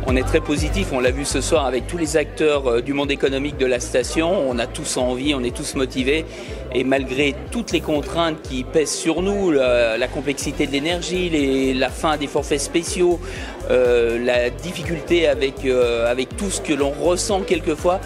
on est très positif. On l'a vu ce soir avec tous les acteurs du monde économique de la station. On a tous envie, on est tous motivés. Et malgré toutes les contraintes qui pèsent sur nous, la complexité de l'énergie, la fin des forfaits spéciaux, la difficulté avec tout ce que l'on ressent quelquefois,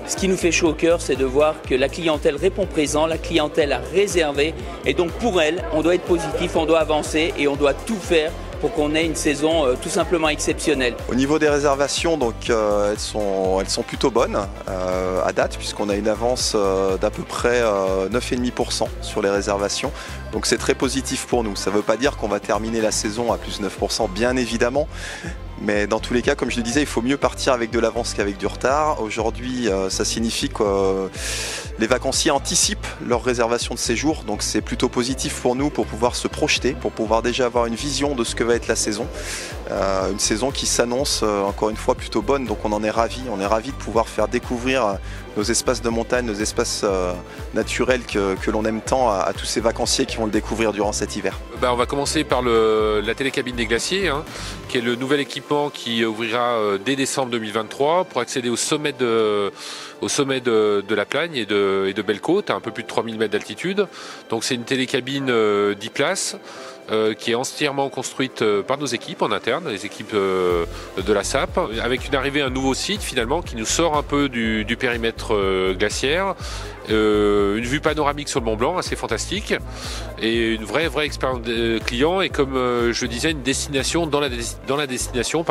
ce qui nous fait chaud au cœur, c'est de voir que la clientèle répond présent, la clientèle a réservé. Et donc pour elle, on doit être positif, on doit avancer et on doit tout faire pour qu'on ait une saison tout simplement exceptionnelle. Au niveau des réservations, donc, elles sont plutôt bonnes à date, puisqu'on a une avance d'à peu près 9,5% sur les réservations. Donc c'est très positif pour nous. Ça ne veut pas dire qu'on va terminer la saison à plus 9%, bien évidemment. Mais dans tous les cas, comme je le disais, il faut mieux partir avec de l'avance qu'avec du retard. Aujourd'hui, ça signifie que les vacanciers anticipent leur réservation de séjour. Donc c'est plutôt positif pour nous pour pouvoir se projeter, pour pouvoir déjà avoir une vision de ce que va être la saison. Une saison qui s'annonce encore une fois plutôt bonne, donc on en est ravis. On est ravis de pouvoir faire découvrir nos espaces de montagne, nos espaces naturels que l'on aime tant à tous ces vacanciers qui vont le découvrir durant cet hiver. On va commencer par la télécabine des glaciers, qui est le nouvel équipement qui ouvrira dès décembre 2023 pour accéder au sommet de la Plagne et de Belle-Côte, à un peu plus de 3000 mètres d'altitude. Donc c'est une télécabine 10 places qui est entièrement construite par nos équipes en interne, les équipes de la SAP, avec une arrivée à un nouveau site finalement qui nous sort un peu du périmètre glaciaire, une vue panoramique sur le Mont Blanc assez fantastique et une vraie expérience client et comme je disais une destination dans la destination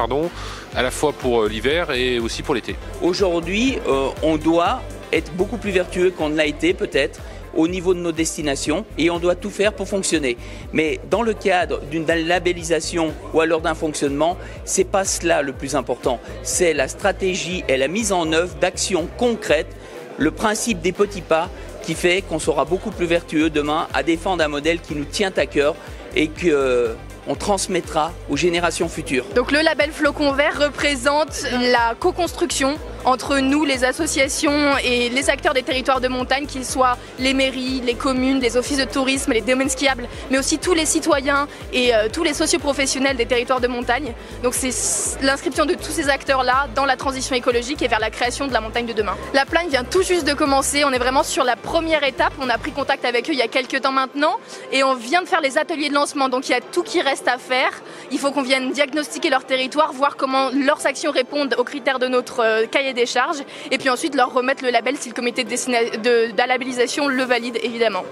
à la fois pour l'hiver et aussi pour l'été. Aujourd'hui, on doit être beaucoup plus vertueux qu'on ne l'a été peut-être au niveau de nos destinations et on doit tout faire pour fonctionner. Mais dans le cadre d'une labellisation ou alors d'un fonctionnement, c'est pas cela le plus important. C'est la stratégie et la mise en œuvre d'actions concrètes, le principe des petits pas qui fait qu'on sera beaucoup plus vertueux demain à défendre un modèle qui nous tient à cœur et qu'on transmettra aux générations futures. Donc le label Flocon Vert représente la co-construction entre nous, les associations et les acteurs des territoires de montagne, qu'ils soient les mairies, les communes, les offices de tourisme, les domaines skiables, mais aussi tous les citoyens et tous les socioprofessionnels des territoires de montagne. Donc c'est l'inscription de tous ces acteurs-là dans la transition écologique et vers la création de la montagne de demain. La Plagne vient tout juste de commencer, on est vraiment sur la première étape, on a pris contact avec eux il y a quelques temps maintenant et on vient de faire les ateliers de lancement, donc il y a tout qui reste à faire. Il faut qu'on vienne diagnostiquer leur territoire, voir comment leurs actions répondent aux critères de notre cahier des charges et puis ensuite leur remettre le label si le comité de labellisation le valide évidemment.